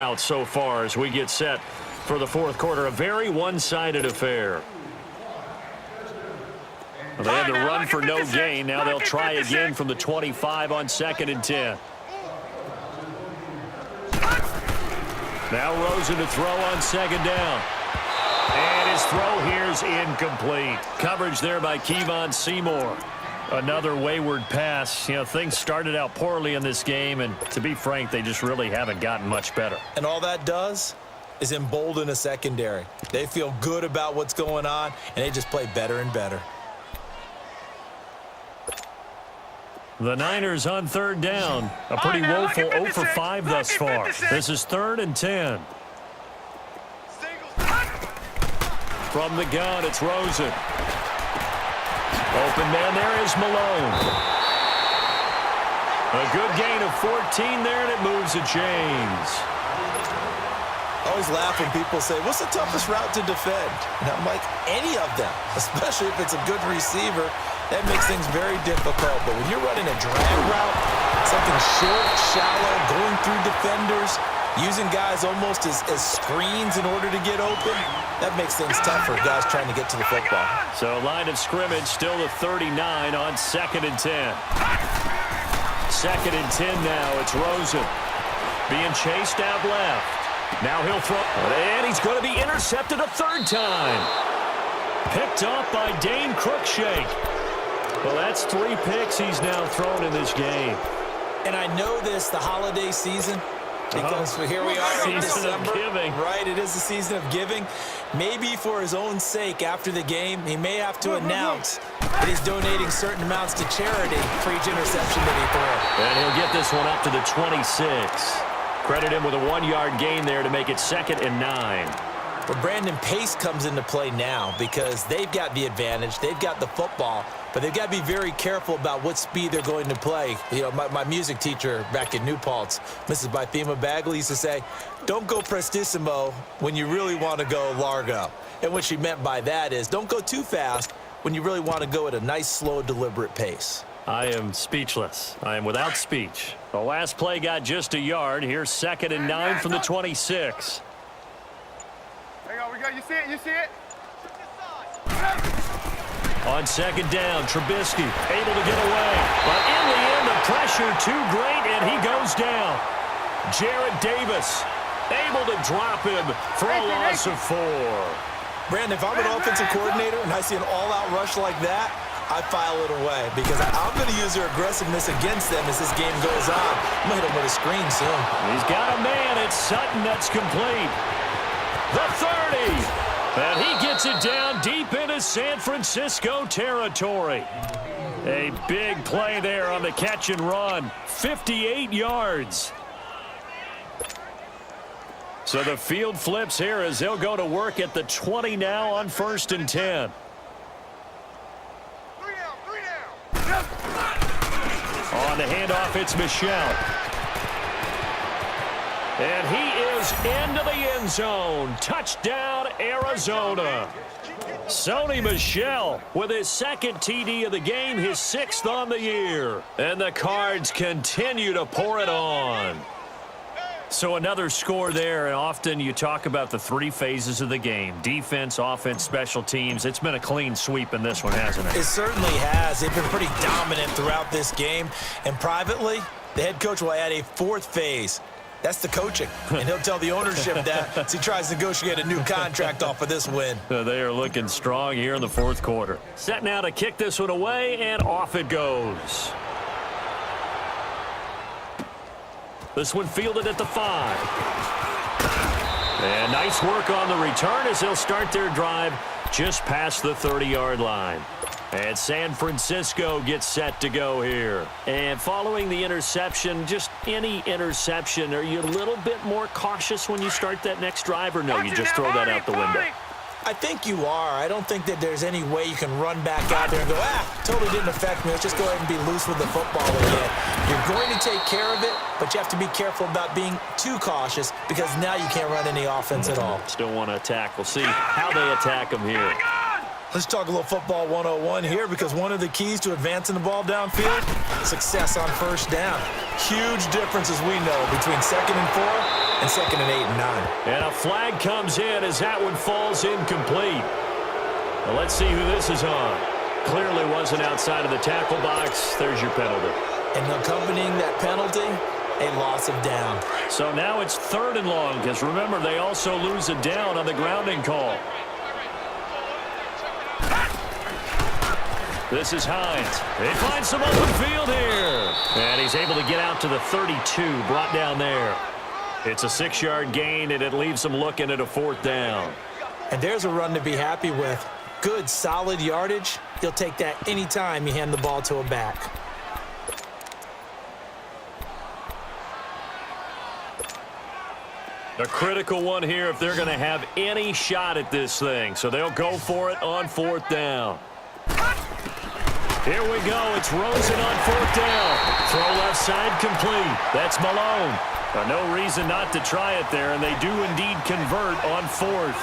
out so far as we get set for the fourth quarter. A very one-sided affair. Well, they had to run for no gain. Now they'll try again from the 25 on 2nd and 10. Now Rosen to throw on 2nd down. And his throw here's incomplete. Coverage there by Kevon Seymour. Another wayward pass. You know, things started out poorly in this game, and to be frank, they just really haven't gotten much better. And all that does is embolden a secondary. They feel good about what's going on, and they just play better and better. The Niners on 3rd down. A pretty woeful 0 for 5 thus far. This is 3rd and 10. From the gun, it's Rosen. Open man there is Malone. A good gain of 14 there, and it moves the chains. I always laugh when people say, what's the toughest route to defend? And I'm like, any of them, especially if it's a good receiver. That makes things very difficult. But when you're running a drag route, something short, shallow, going through defenders, using guys almost as screens in order to get open, that makes things tough for guys trying to get to the football. So line of scrimmage still the 39 on 2nd and 10. 2nd and 10 now. It's Rosen being chased out left. Now he'll throw, and he's going to be intercepted a 3rd time. Picked off by Dane Cruikshank. Well, that's 3 picks he's now thrown in this game. And I know this, the holiday season, because here we are in December. Giving. Right, it is the season of giving. Maybe for his own sake after the game, he may have to announce that he's donating certain amounts to charity for each interception that he throws. And he'll get this one up to the 26. Credit him with a 1-yard gain there to make it 2nd and 9. But Brandon, pace comes into play now because they've got the advantage. They've got the football, but they've got to be very careful about what speed they're going to play. You know, my music teacher back in New Paltz, Mrs. Bythema Bagley, used to say, don't go prestissimo when you really want to go largo. And what she meant by that is don't go too fast when you really want to go at a nice, slow, deliberate pace. I am speechless. I am without speech. The last play got just a yard. Here's 2nd and 9 from the 26. Hang on, we got, you see it, you see it? On 2nd down, Trubisky able to get away. But in the end, the pressure too great, and he goes down. Jarrett Davis able to drop him for a loss of 4. Brandon, if I'm an offensive coordinator and I see an all-out rush like that, I file it away because I'm going to use their aggressiveness against them as this game goes on. I'm going to hit him with a screen soon. He's got a man. It's Sutton. That's complete. The 30. And he gets it down deep into San Francisco territory. A big play there on the catch and run. 58 yards. So the field flips here as they'll go to work at the 20 now on 1st and 10. On the handoff, it's Michel. And he is into the end zone. Touchdown, Arizona. Sony Michel with his 2nd TD of the game, his 6th on the year. And the Cards continue to pour it on. So another score there, and often you talk about the 3 phases of the game. Defense, offense, special teams. It's been a clean sweep in this one, hasn't it? It certainly has. They've been pretty dominant throughout this game. And privately, the head coach will add a 4th phase. That's the coaching. And he'll tell the ownership that as he tries to negotiate a new contract off of this win. They are looking strong here in the 4th quarter. Set now to kick this one away, and off it goes. This one fielded at the 5. And nice work on the return as they'll start their drive just past the 30-yard line. And San Francisco gets set to go here. And following the interception, just any interception, are you a little bit more cautious when you start that next drive, or no, you just throw that out the window? I think you are. I don't think that there's any way you can run back out there and go, totally didn't affect me. Let's just go ahead and be loose with the football again. You're going to take care of it, but you have to be careful about being too cautious because now you can't run any offense at all. Still want to attack. We'll see how they attack them here. Let's talk a little football 101 here, because one of the keys to advancing the ball downfield, success on first down. Huge difference, as we know, between 2nd and 4 and 2nd and 8 and 9. And a flag comes in as that one falls incomplete. Well, let's see who this is on. Clearly wasn't outside of the tackle box. There's your penalty. And accompanying that penalty, a loss of down. So now it's 3rd and long, because remember, they also lose a down on the grounding call. This is Hines. They find some open field here. And he's able to get out to the 32, brought down there. It's a 6-yard gain, and it leaves them looking at a 4th down. And there's a run to be happy with. Good, solid yardage. You'll take that anytime you hand the ball to a back. A critical one here if they're going to have any shot at this thing. So they'll go for it on 4th down. Here we go. It's Rosen on 4th down. Throw left side complete. That's Malone. No reason not to try it there, and they do indeed convert on 4th.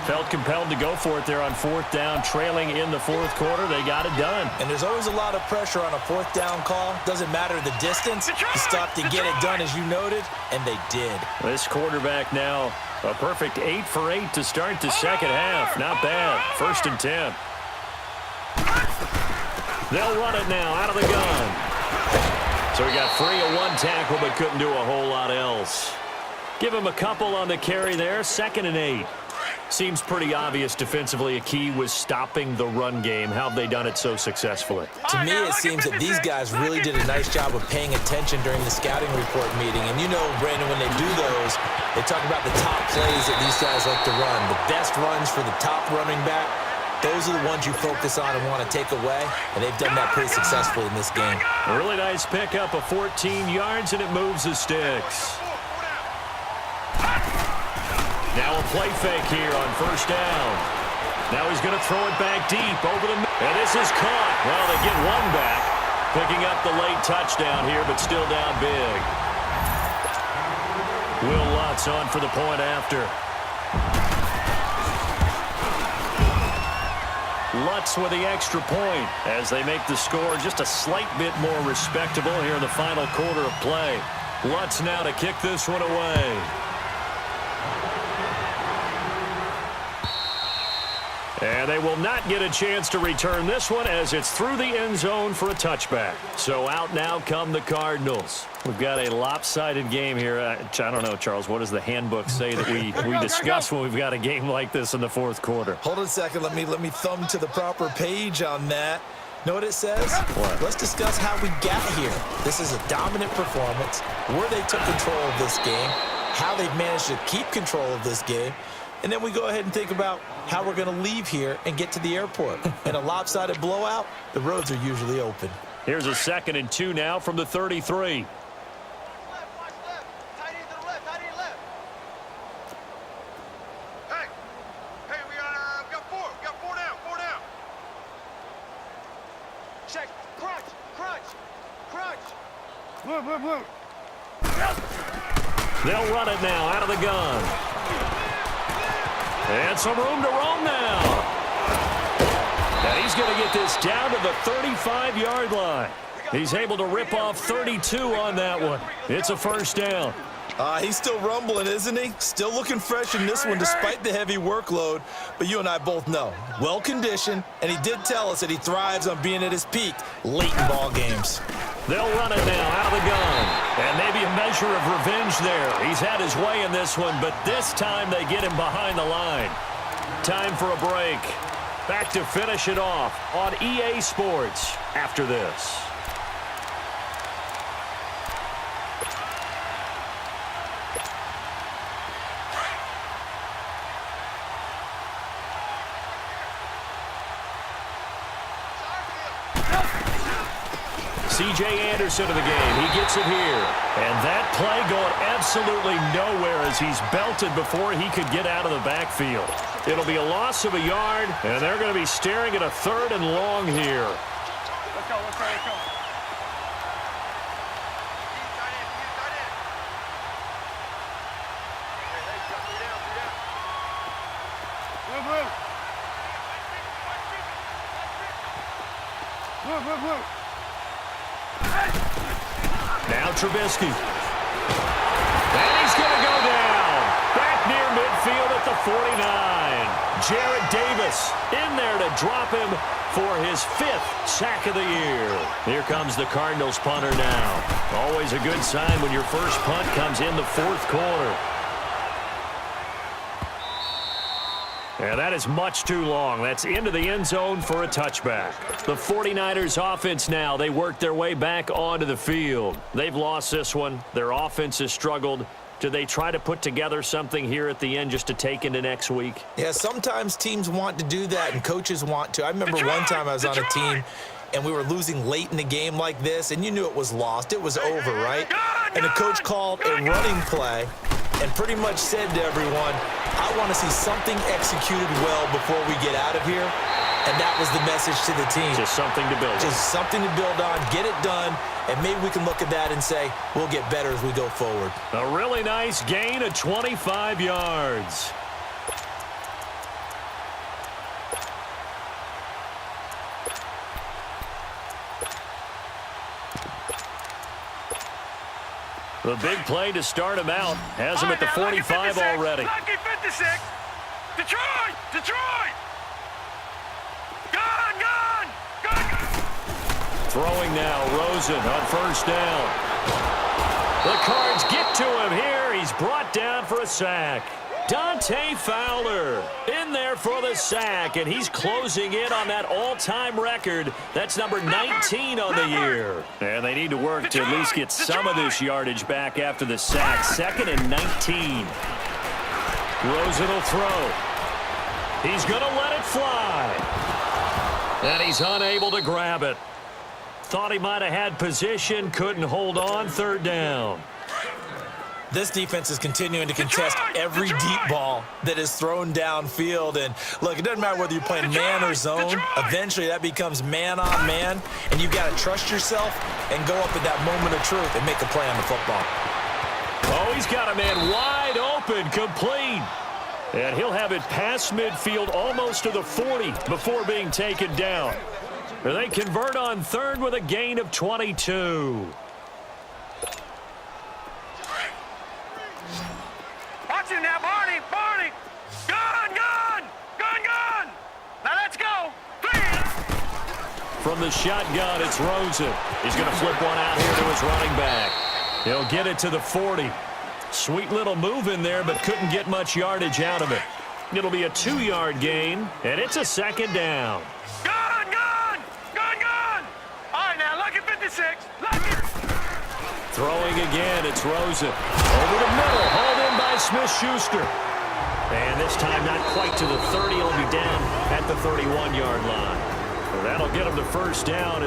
Felt compelled to go for it there on 4th down, trailing in the 4th quarter. They got it done. And there's always a lot of pressure on a 4th down call. Doesn't matter the distance. You stop to get it done, as you noted, and they did. This quarterback now, a perfect 8 for 8 to start the second half. Not bad. 1st and 10. They'll run it now out of the gun. So he got free of 1 tackle but couldn't do a whole lot else. Give him a couple on the carry there. 2nd and 8. Seems pretty obvious defensively a key was stopping the run game. How have they done it so successfully? To me, it seems that these guys really did a nice job of paying attention during the scouting report meeting. And you know, Brandon, when they do those, they talk about the top plays that these guys like to run. The best runs for the top running back. Those are the ones you focus on and want to take away, and they've done that pretty successfully in this game. A really nice pickup of 14 yards, and it moves the sticks. Now a play fake here on 1st down. Now he's going to throw it back deep over the middle. And this is caught. Well, they get one back, picking up the late touchdown here, but still down big. Will Lutz on for the point after. Lutz with the extra point as they make the score just a slight bit more respectable here in the final quarter of play. Lutz now to kick this one away. And they will not get a chance to return this one as it's through the end zone for a touchback. So out now come the Cardinals. We've got a lopsided game here. I don't know, Charles, what does the handbook say that we discuss when we've got a game like this in the 4th quarter? Hold on a second. Let me thumb to the proper page on that. Know what it says? What? Let's discuss how we got here. This is a dominant performance, where they took control of this game, how they've managed to keep control of this game, and then we go ahead and think about how we're going to leave here and get to the airport. In a lopsided blowout, the roads are usually open. Here's a 2nd and 2 now from the 33. Blue. They'll run it now out of the gun. And some room to roam now. And he's going to get this down to the 35-yard line. He's able to rip off 32 on that one. It's a 1st down. He's still rumbling, isn't he? Still looking fresh in this one despite the heavy workload. But you and I both know, well-conditioned, and he did tell us that he thrives on being at his peak late in ball games. They'll run it now out of the gun. And maybe a measure of revenge there. He's had his way in this one, but this time they get him behind the line. Time for a break. Back to finish it off on EA Sports after this. C.J. Anderson of the game. He gets it here. And that play going absolutely nowhere as he's belted before he could get out of the backfield. It'll be a loss of a yard, and they're going to be staring at a 3rd and long here. Let's go. Blue. Blue. Now Trubisky. And he's going to go down. Back near midfield at the 49. Jarrett Davis in there to drop him for his 5th sack of the year. Here comes the Cardinals punter now. Always a good sign when your first punt comes in the 4th quarter. And that is much too long. That's into the end zone for a touchback. The 49ers offense now, they work their way back onto the field. They've lost this one. Their offense has struggled. Do they try to put together something here at the end just to take into next week? Yeah, sometimes teams want to do that and coaches want to. I remember one time I was on a team and we were losing late in the game like this, and you knew it was lost. It was over, right? And the coach called a running play and pretty much said to everyone, I want to see something executed well before we get out of here. And that was the message to the team. Just something to build on. Just something to build on, get it done, and maybe we can look at that and say, we'll get better as we go forward. A really nice gain of 25 yards. The big play to start him out has him at the 45 already. Lucky 56. Detroit. Gone. Throwing now, Rosen on first down. The Cards get to him here. He's brought down for a sack. Dante Fowler in there for the sack, and he's closing in on that all-time record. That's number 19 on the year. And they need to work to at least get some of this yardage back after the sack. 2nd and 19. Rosen will throw. He's going to let it fly. And he's unable to grab it. Thought he might have had position, couldn't hold on. 3rd down. This defense is continuing to contest every deep ball that is thrown downfield. And, look, it doesn't matter whether you're playing man or zone. Eventually, that becomes man-on-man, and you've got to trust yourself and go up at that moment of truth and make a play on the football. Oh, he's got a man wide open, complete. And he'll have it past midfield almost to the 40 before being taken down. And they convert on 3rd with a gain of 22. Watch him now, Barney. Gone. Now let's go. From the shotgun, it's Rosen. He's going to flip one out here to his running back. He'll get it to the 40. Sweet little move in there, but couldn't get much yardage out of it. It'll be a 2-yard gain, and it's a 2nd down. Gone. All right, now, lucky 56. Throwing again, it's Rosen. Over the middle, hauled in by Smith-Schuster. And this time not quite to the 30. He'll be down at the 31-yard line. That'll get him the first down.